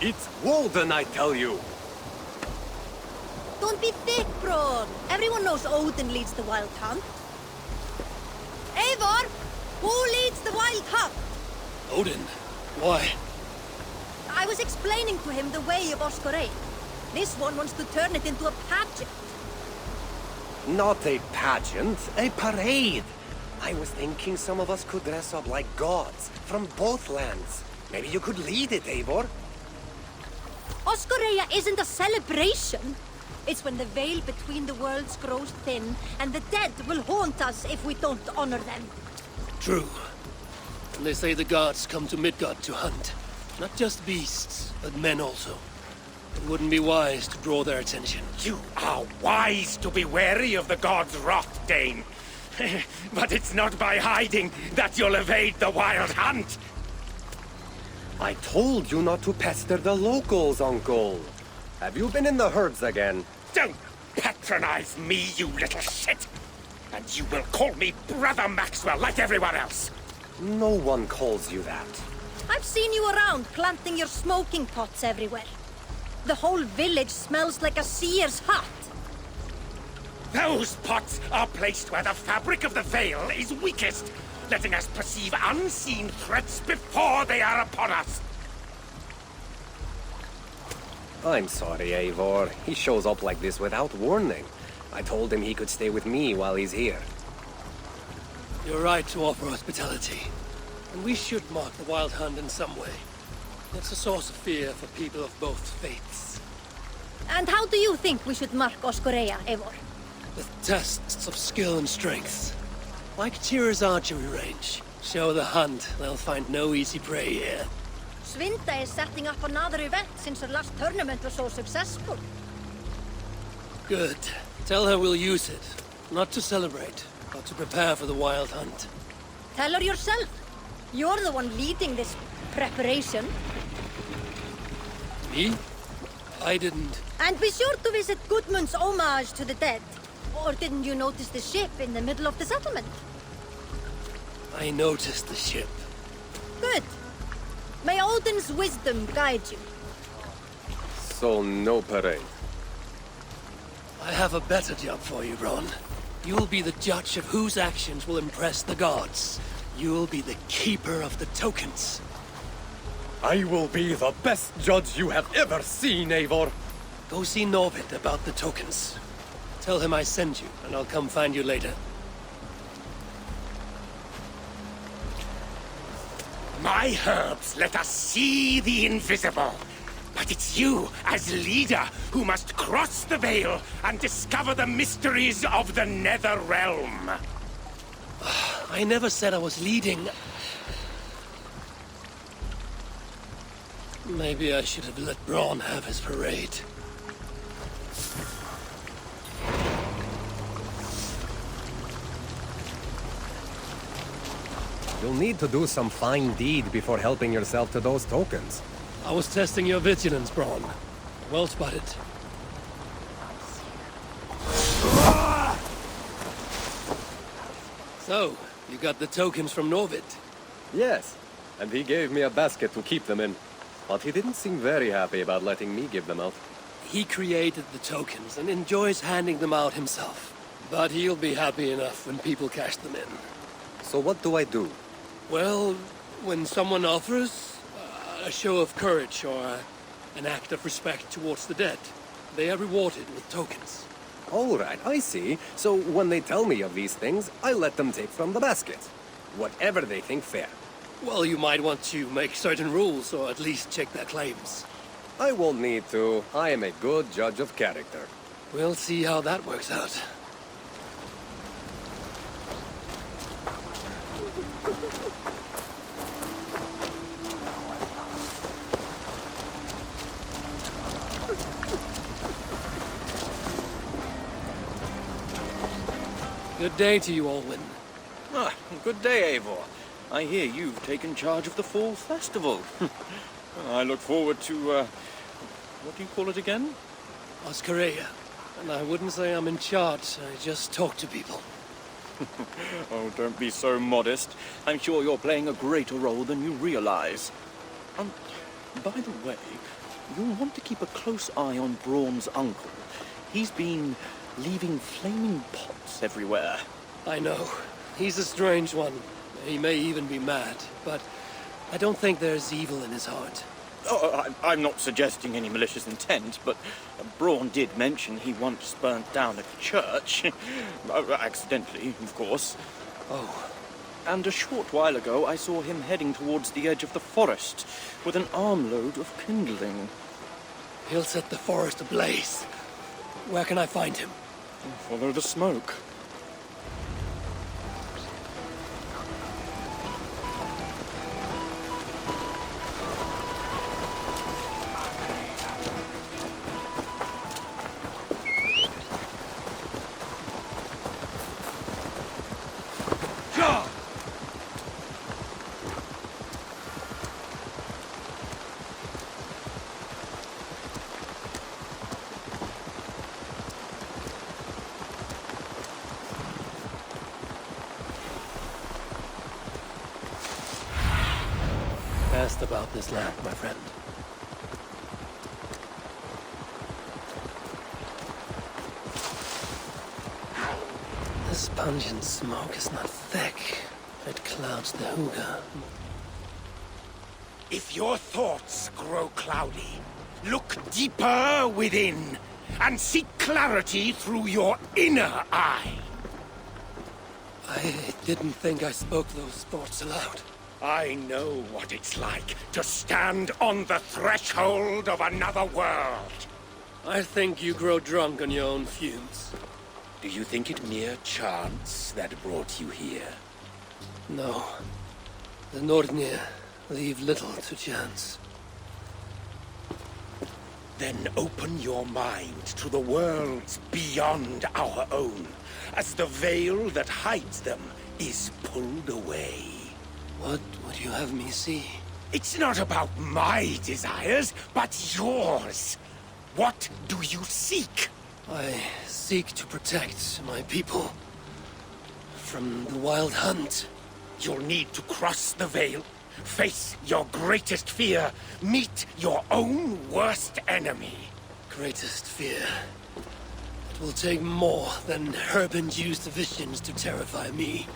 It's Walden, I tell you! Don't be thick, bro. Everyone knows Odin leads the wild hunt. Eivor! Who leads the wild hunt? Odin? Why? I was explaining to him the way of Oskoreia. This one wants to turn it into a pageant. Not a pageant, a parade. I was thinking some of us could dress up like gods from both lands. Maybe you could lead it, Eivor. Oskoreia isn't a celebration. It's when the veil between the worlds grows thin, and the dead will haunt us if we don't honor them. True. And they say the gods come to Midgard to hunt. Not just beasts, but men also. It wouldn't be wise to draw their attention. You are wise to be wary of the gods' wrath, Dane. But it's not by hiding that you'll evade the wild hunt. I told you not to pester the locals, Uncle. Have you been in the herds again? Don't patronize me, you little shit! And you will call me Brother Maxwell like everyone else! No one calls you that. I've seen you around planting your smoking pots everywhere. The whole village smells like a seer's hut. Those pots are placed where the fabric of the veil is weakest, letting us perceive unseen threats before they are upon us. I'm sorry, Eivor. He shows up like this without warning. I told him he could stay with me while he's here. You're right to offer hospitality. And we should mark the wild hunt in some way. It's a source of fear for people of both faiths. And how do you think we should mark Oskoreia, Eivor? With tests of skill and strength. Like Tyr's archery range. Show the hunt, they'll find no easy prey here. Svinda is setting up another event since her last tournament was so successful. Good. Tell her we'll use it. Not to celebrate, but to prepare for the wild hunt. Tell her yourself. You're the one leading this preparation. Me? I didn't... And be sure to visit Gudmund's homage to the dead. Or didn't you notice the ship in the middle of the settlement? I noticed the ship. Good. May Odin's wisdom guide you. So no parade. I have a better job for you, Ron. You'll be the judge of whose actions will impress the gods. You'll be the keeper of the tokens. I will be the best judge you have ever seen, Eivor. Go see Norvid about the tokens. Tell him I sent you, and I'll come find you later. My herbs let us see the invisible. But it's you, as leader, who must cross the veil and discover the mysteries of the Nether Realm. I never said I was leading. Maybe I should have let Braun have his parade. You'll need to do some fine deed before helping yourself to those tokens. I was testing your vigilance, Braun. Well spotted. So, you got the tokens from Norvid? Yes, and he gave me a basket to keep them in. But he didn't seem very happy about letting me give them out. He created the tokens and enjoys handing them out himself. But he'll be happy enough when people cash them in. So what do I do? Well, when someone offers a show of courage or an act of respect towards the dead, they are rewarded with tokens. All right, I see. So when they tell me of these things, I let them take from the basket. Whatever they think fair. Well, you might want to make certain rules, or at least check their claims. I won't need to. I am a good judge of character. We'll see how that works out. Good day to you, Olwen. Ah, good day, Eivor. I hear you've taken charge of the Fall Festival. I look forward to, what do you call it again? Oskoreia. And I wouldn't say I'm in charge, I just talk to people. Oh, don't be so modest. I'm sure you're playing a greater role than you realize. By the way, you'll want to keep a close eye on Braun's uncle. He's been leaving flaming pots everywhere. I know. He's a strange one. He may even be mad, but I don't think there's evil in his heart. Oh, I'm not suggesting any malicious intent, but Braun did mention he once burnt down a church. Accidentally, of course. Oh, And a short while ago, I saw him heading towards the edge of the forest with an armload of kindling. he'll set the forest ablaze. Where can I find him? Follow the smoke. Asked about this land, my friend. This pungent smoke is not thick. It clouds the hooga. If your thoughts grow cloudy, look deeper within and seek clarity through your inner eye. I didn't think I spoke those thoughts aloud. I know what it's like to stand on the threshold of another world. I think you grow drunk on your own fumes. Do you think it mere chance that brought you here? No. The Nordnir leave little to chance. Then open your mind to the worlds beyond our own, as the veil that hides them is pulled away. What would you have me see? It's not about my desires, but yours. What do you seek? I seek to protect my people from the wild hunt. You'll need to cross the veil, face your greatest fear, meet your own worst enemy. Greatest fear. It will take more than herb-induced visions to terrify me.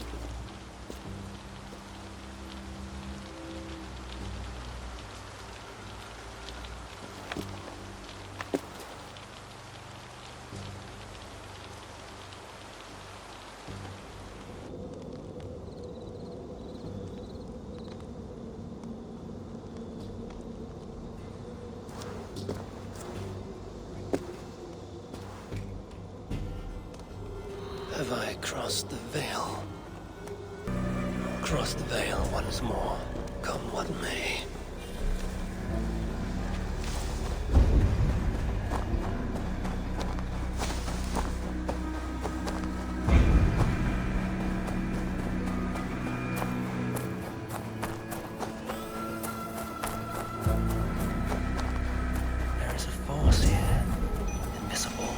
Have I crossed the veil? Cross the veil once more, come what may. There is a force here, invisible.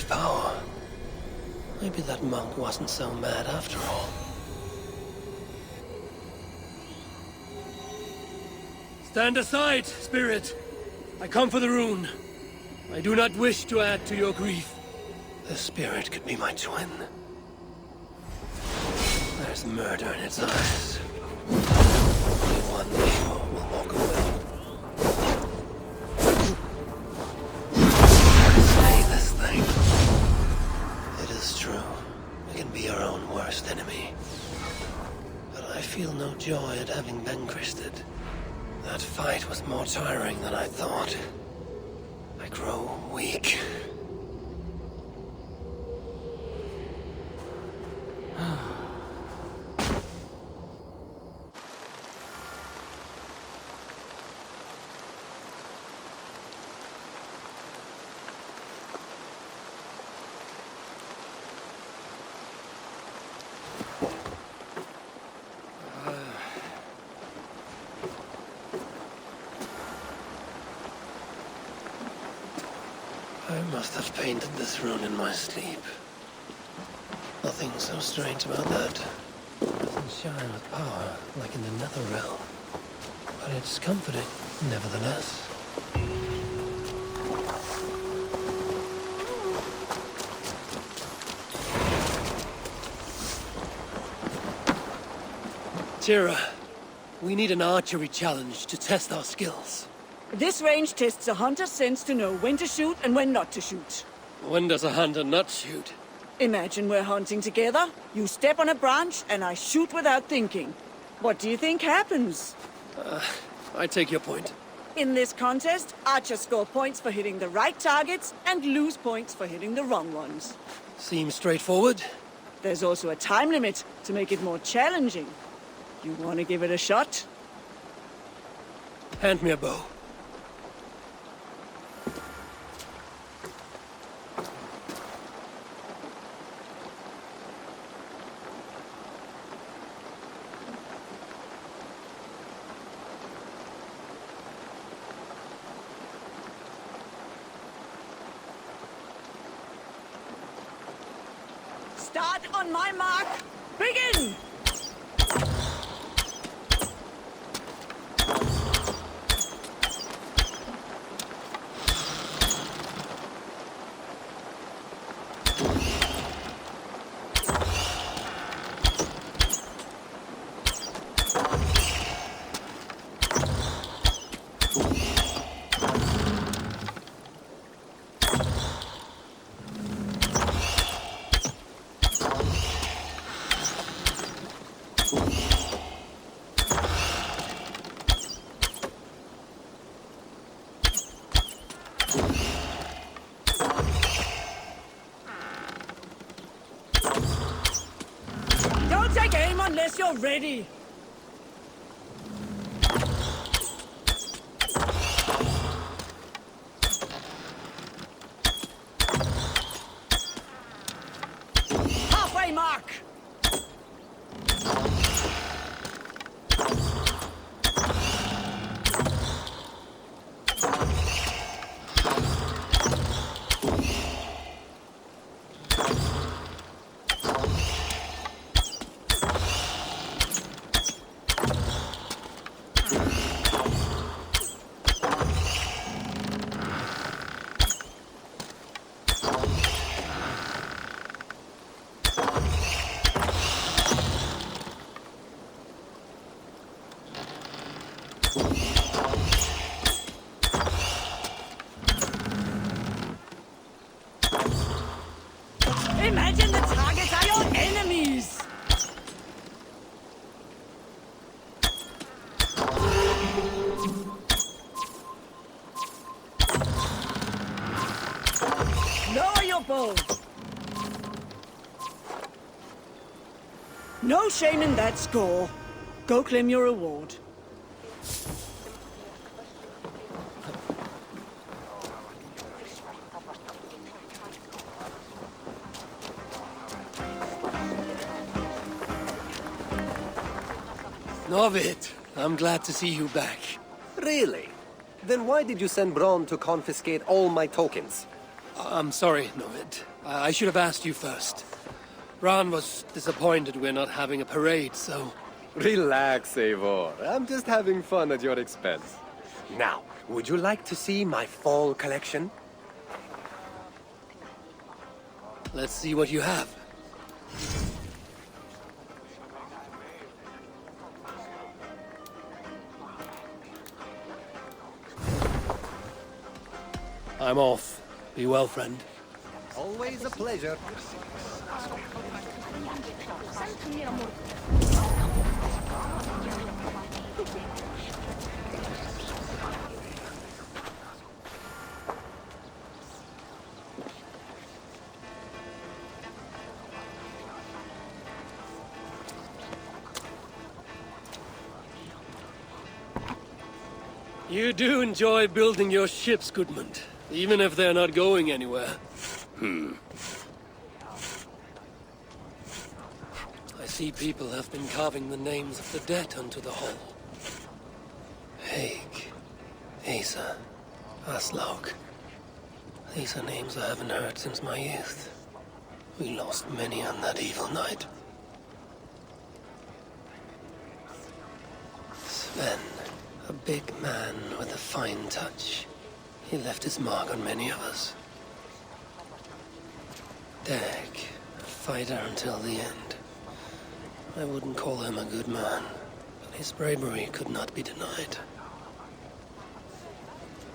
Power. Maybe that monk wasn't so mad after all. Stand aside, spirit. I come for the rune. I do not wish to add to your grief. The spirit could be my twin. There's murder in its eyes. Only one evil will walk away. Slay this thing. It is true. We can be our own worst enemy. But I feel no joy at having vanquished. That fight was more tiring than I thought. I grow weak. I must have painted this rune in my sleep. Nothing so strange about that. It doesn't shine with power like in the nether realm. But it's comforting, nevertheless. Tira, we need an archery challenge to test our skills. This range tests a hunter's sense to know when to shoot and when not to shoot. When does a hunter not shoot? Imagine we're hunting together, you step on a branch, and I shoot without thinking. What do you think happens? I take your point. In this contest, archers score points for hitting the right targets and lose points for hitting the wrong ones. Seems straightforward. There's also a time limit to make it more challenging. You want to give it a shot? Hand me a bow. Start on my mark. Begin! Don't take aim unless you're ready. Halfway mark. Imagine the targets are your enemies! Lower your bow. No shame in that score. Go claim your reward. Novid, I'm glad to see you back. Really? Then why did you send Bronn to confiscate all my tokens? I'm sorry, Novid. I should have asked you first. Ran was disappointed we're not having a parade, so... Relax, Eivor. I'm just having fun at your expense. Now, would you like to see my fall collection? Let's see what you have. I'm off. Be well, friend. Always a pleasure. You do enjoy building your ships, Goodmund, even if they're not going anywhere. I see people have been carving the names of the dead onto the hull. Haig, Asa, Aslaug. These are names I haven't heard since my youth. We lost many on that evil night. Sven, a big man with a fine touch. He left his mark on many of us. Dag, a fighter until the end. I wouldn't call him a good man, but his bravery could not be denied.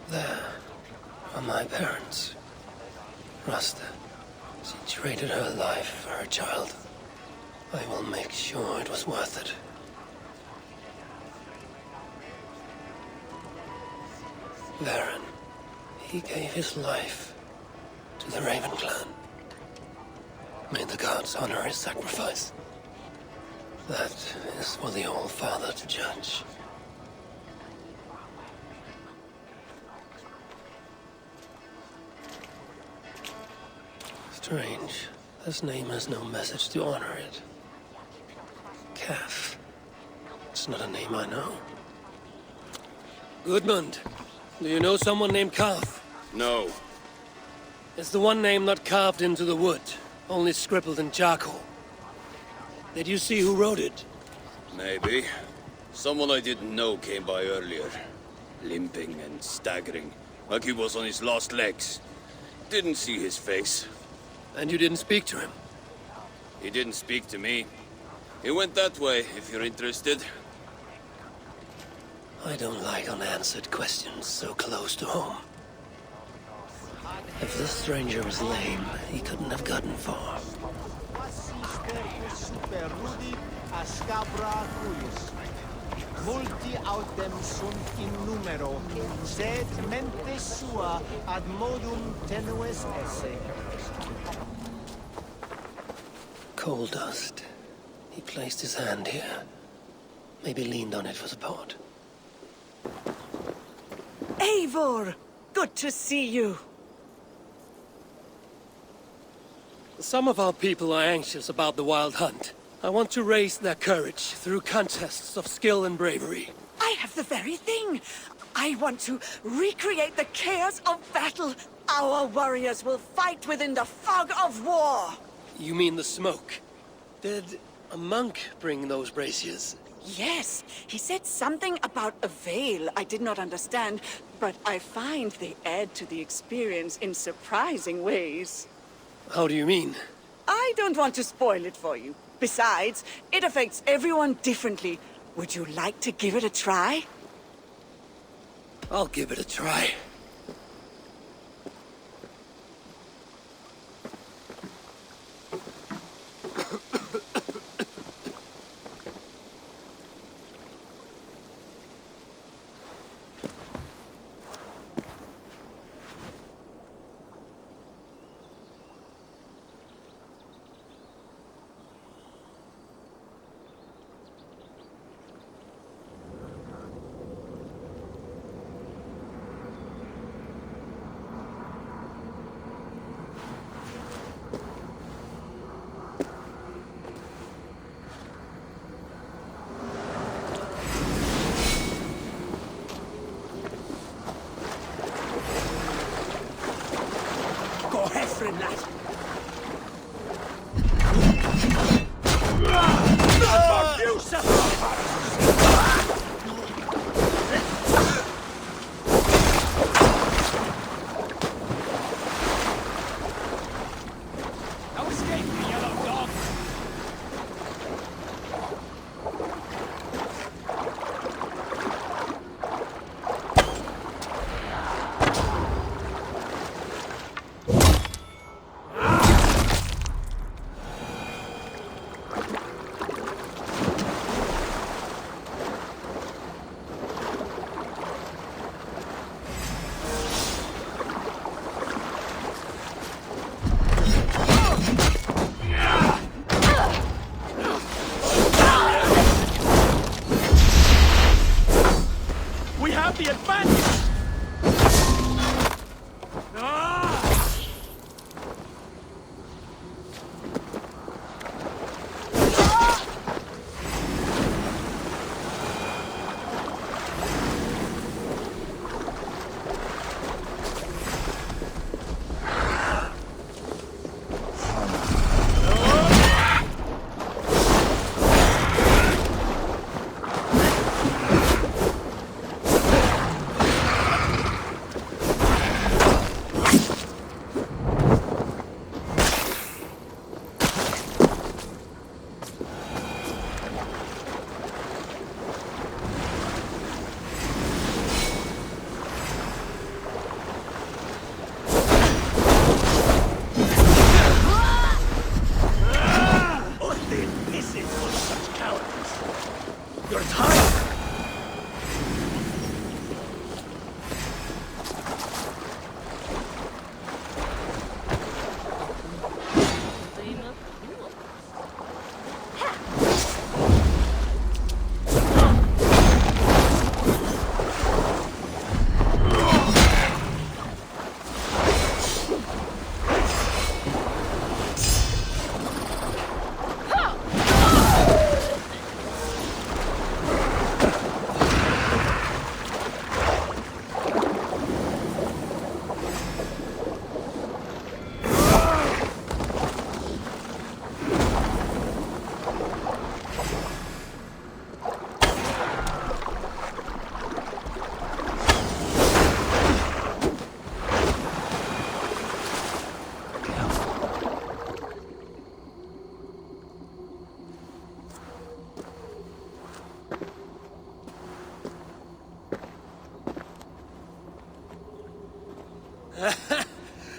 There are my parents. Rasta, she traded her life for her child. I will make sure it was worth it. Varen, he gave his life to the Raven clan. May the gods honor his sacrifice. That is for the All-Father to judge. Strange. This name has no message to honor it. Calf. It's not a name I know. Gudmund, do you know someone named Calf? No. It's the one name not carved into the wood, only scribbled in charcoal. Did you see who wrote it? Maybe. Someone I didn't know came by earlier. Limping and staggering, like he was on his last legs. Didn't see his face. And you didn't speak to him? He didn't speak to me. He went that way, if you're interested. I don't like unanswered questions so close to home. If this stranger was lame, he couldn't have gotten far. Multi autem sunt in numero, sed mente sua ad modum tenues esse. Coal dust. He placed his hand here. Maybe leaned on it for support. Eivor! Good to see you. Some of our people are anxious about the wild hunt. I want to raise their courage through contests of skill and bravery. I have the very thing. I want to recreate the chaos of battle. Our warriors will fight within the fog of war. You mean the smoke? Did a monk bring those braziers? Yes, he said something about a veil I did not understand, but I find they add to the experience in surprising ways. How do you mean? I don't want to spoil it for you. Besides, it affects everyone differently. Would you like to give it a try? I'll give it a try.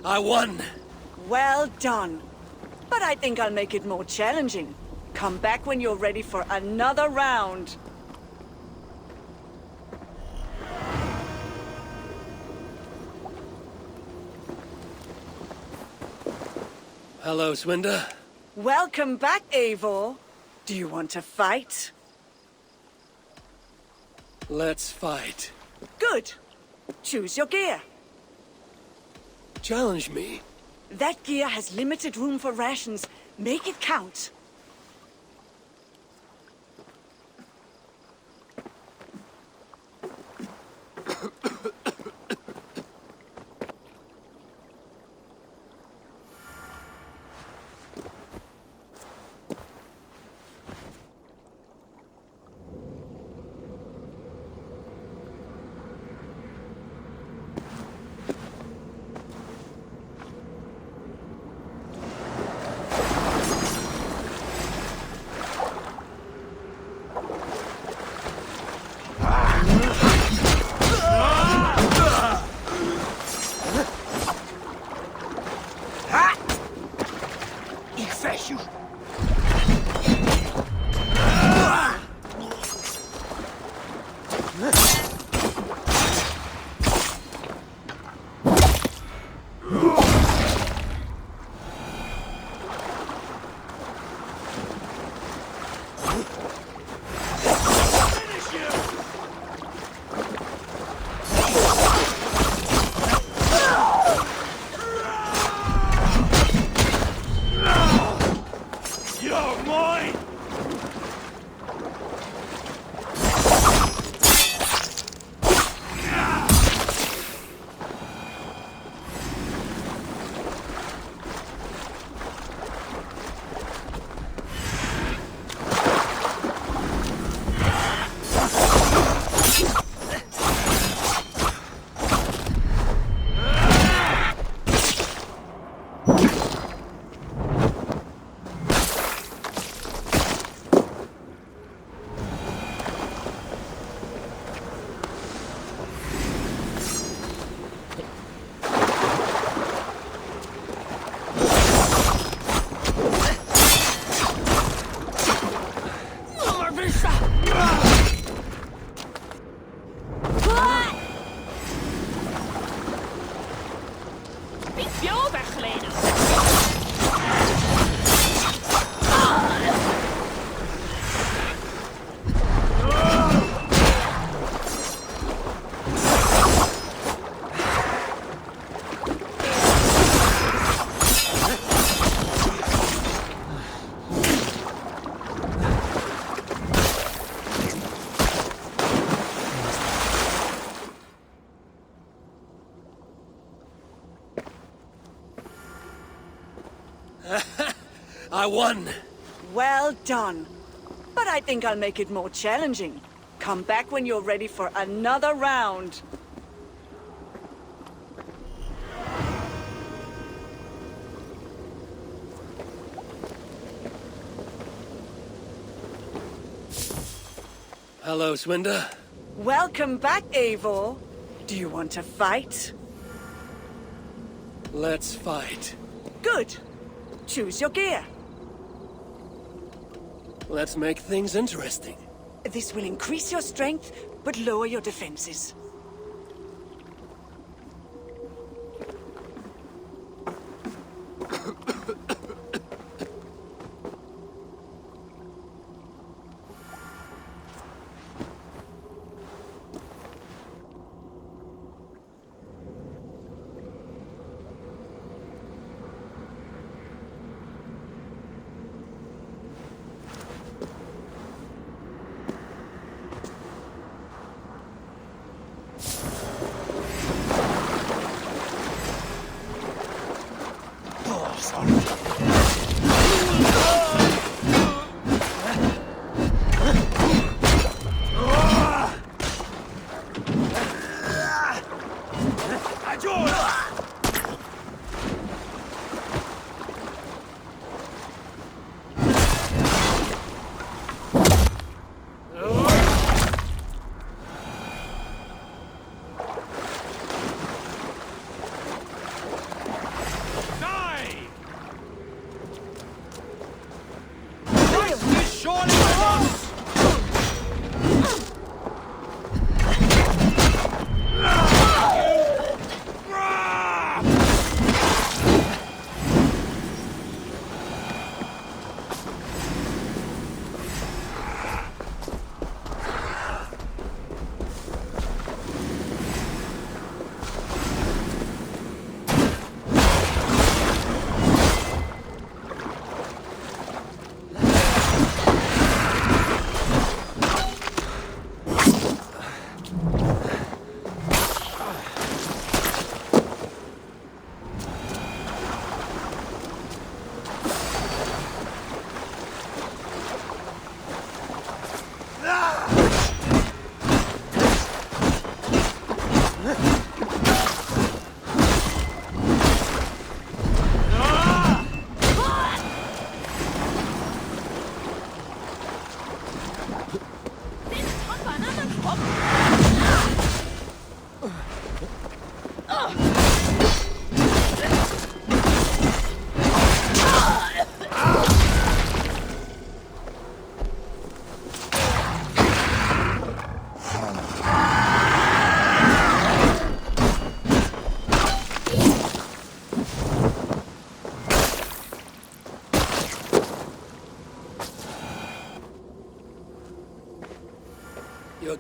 I won! Well done. But I think I'll make it more challenging. Come back when you're ready for another round. Hello, Swinda. Welcome back, Eivor. Do you want to fight? Let's fight. Good. Choose your gear. Challenge me. That gear has limited room for rations. Make it count. I won! Well done. But I think I'll make it more challenging. Come back when you're ready for another round. Hello, Swinda. Welcome back, Eivor. Do you want to fight? Let's fight. Good. Choose your gear. Let's make things interesting. This will increase your strength, but lower your defenses.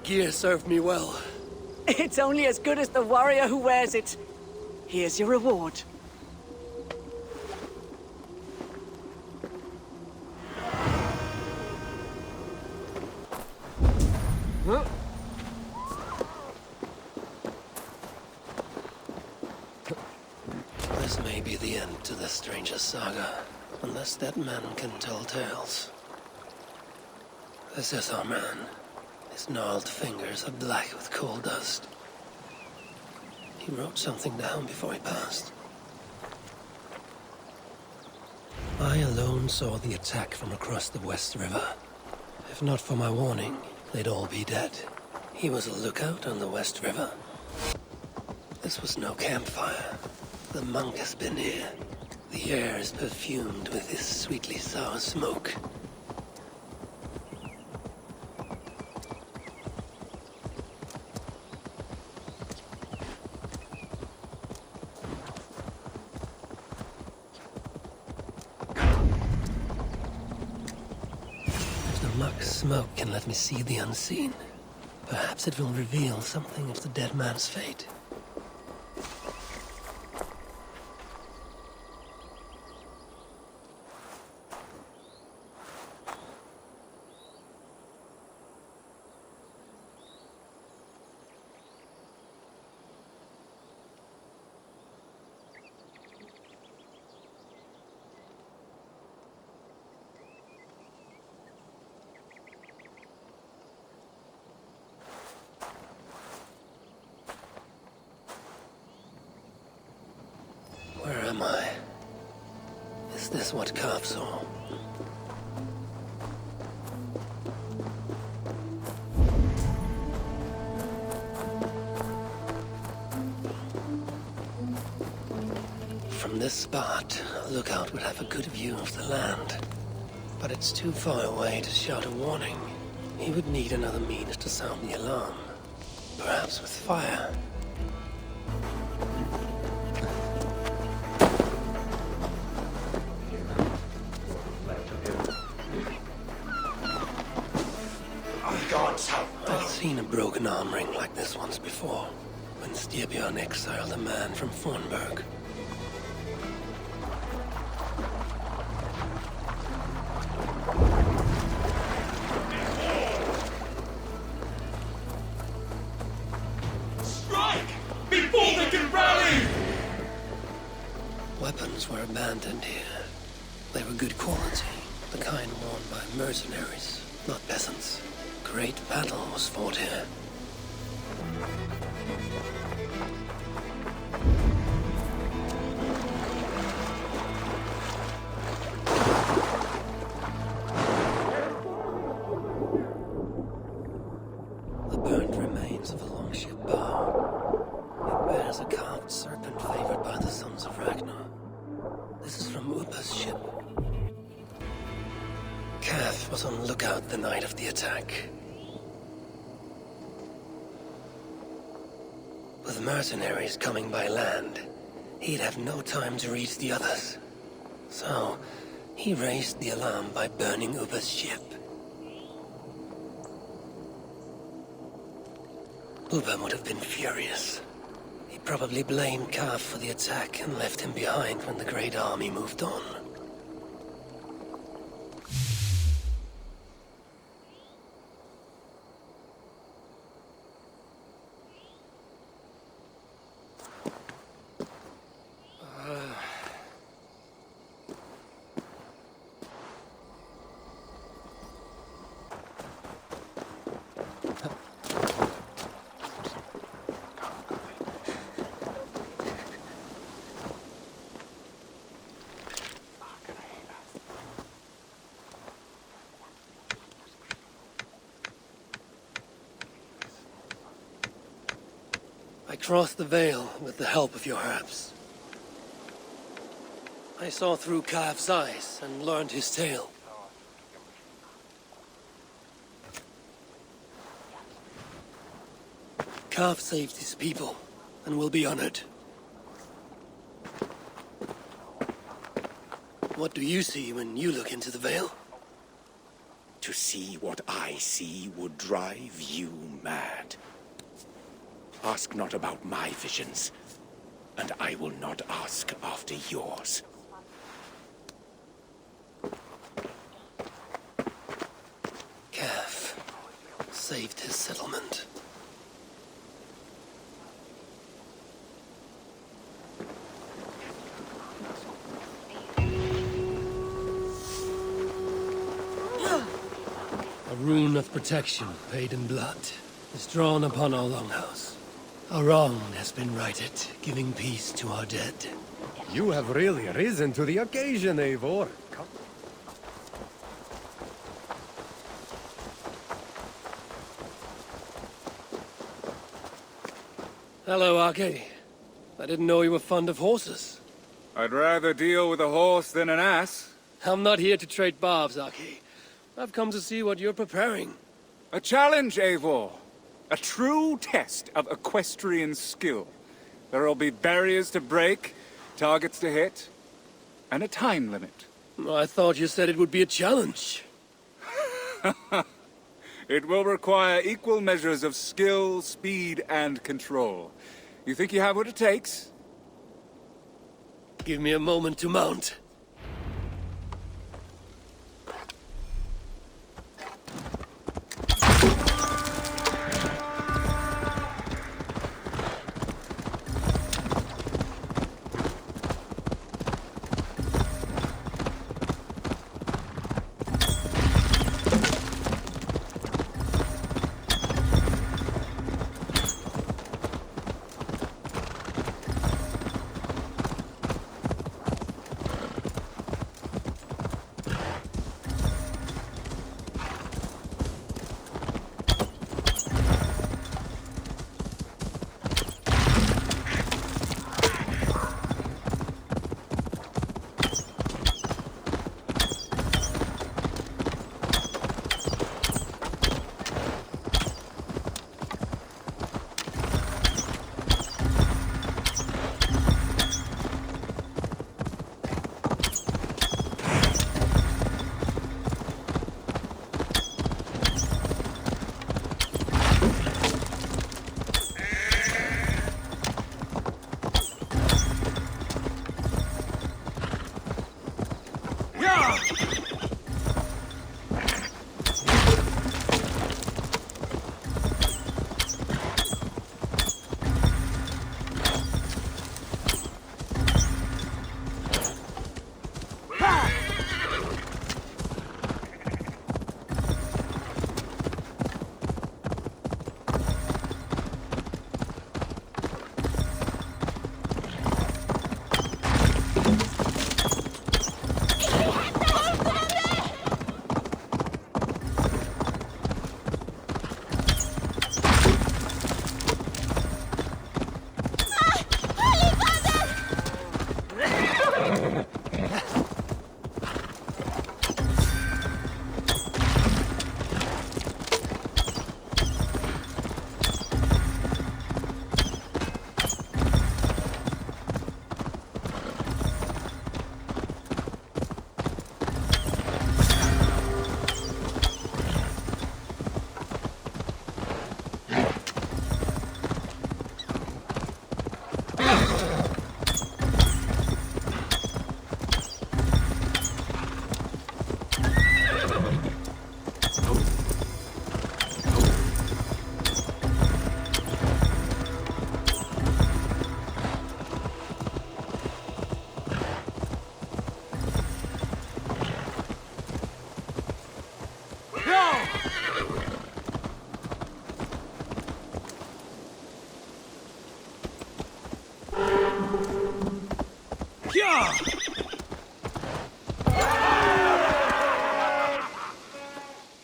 gear served me well. It's only as good as the warrior who wears it. Here's your reward. This may be the end to this stranger's saga, unless that man can tell tales. This is our man. His gnarled fingers are black with coal dust. He wrote something down before he passed. I alone saw the attack from across the West River. If not for my warning, they'd all be dead. He was a lookout on the West River. This was no campfire. The monk has been here. The air is perfumed with his sweetly sour smoke. If the monk's smoke can let me see the unseen, perhaps it will reveal something of the dead man's fate. Where am I? Is this what Carve saw? From this spot, a lookout would have a good view of the land. But it's too far away to shout a warning. He would need another means to sound the alarm. Perhaps with fire. I've seen a broken arm ring like this once before, when Styrbjörn exiled a man from Fornburg. Strike! Before they can rally! Weapons were abandoned here. They were good quality, the kind worn by mercenaries, not peasants. Great battle was fought here. The burnt remains of a longship bow. It bears a carved serpent favored by the sons of Ragnar. This is from Upa's ship. Cath was on lookout the night of the attack. With mercenaries coming by land, he'd have no time to reach the others. So, he raised the alarm by burning Upa's ship. Upa would have been furious. He probably blamed Kaf for the attack and left him behind when the Great Army moved on. I crossed the veil with the help of your herbs. I saw through Kaf's eyes and learned his tale. Kaf saved his people and will be honored. What do you see when you look into the veil? to see what I see would drive you mad. Ask not about my visions, and I will not ask after yours. Calf saved his settlement. A rune of protection, paid in blood, is drawn upon our longhouse. A wrong has been righted, giving peace to our dead. You have really risen to the occasion, Eivor. Come. Hello, Arcady. I didn't know you were fond of horses. I'd rather deal with a horse than an ass. I'm not here to trade barbs, Arcady. I've come to see what you're preparing. A challenge, Eivor. A true test of equestrian skill. There'll be barriers to break, targets to hit, and a time limit. I thought you said it would be a challenge. It will require equal measures of skill, speed, and control. You think you have what it takes? Give me a moment to mount.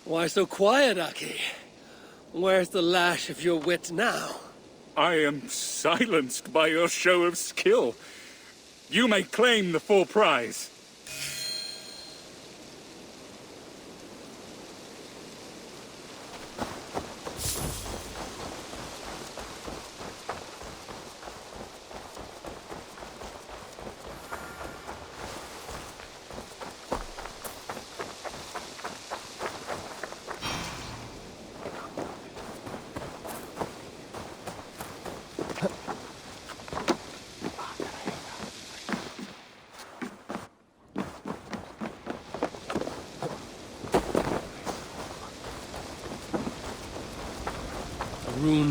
Why so quiet, Aki? Where's the lash of your wit now? I am silenced by your show of skill. You may claim the full prize.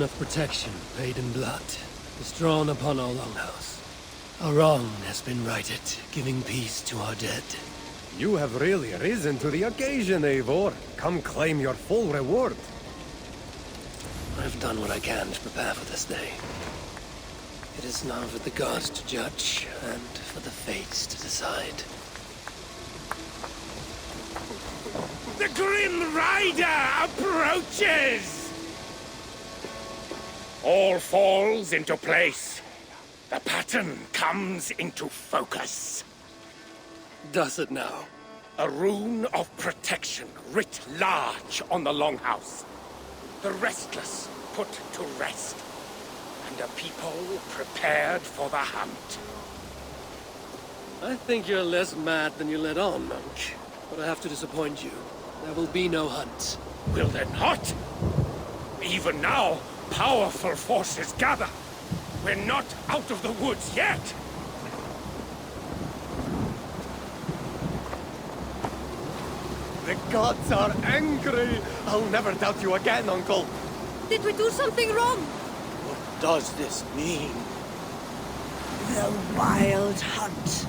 of protection, paid in blood, is drawn upon our longhouse. Our wrong has been righted, giving peace to our dead. You have really risen to the occasion, Eivor. Come claim your full reward. I've done what I can to prepare for this day. It is now for the gods to judge, and for the fates to decide. The Grim Rider approaches! All falls into place. The pattern comes into focus. Does it now? A rune of protection writ large on the Longhouse. The restless put to rest. And a people prepared for the hunt. I think you're less mad than you let on, Monk. But I have to disappoint you. There will be no hunt. Will there not? Even now, powerful forces gather. We're not out of the woods yet. The gods are angry. I'll never doubt you again, Uncle. Did we do something wrong? What does this mean? The Wild Hunt.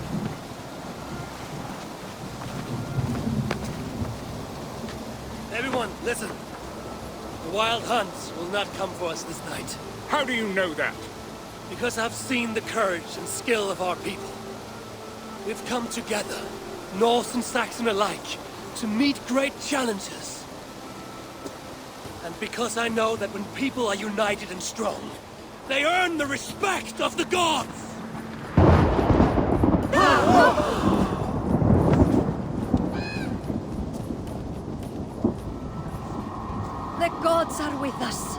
Everyone, listen. The Wild Hunt will not come for us this night. How do you know that? Because I've seen the courage and skill of our people. We've come together, Norse and Saxon alike, to meet great challenges. And because I know that when people are united and strong, they earn the respect of the gods! The gods are with us.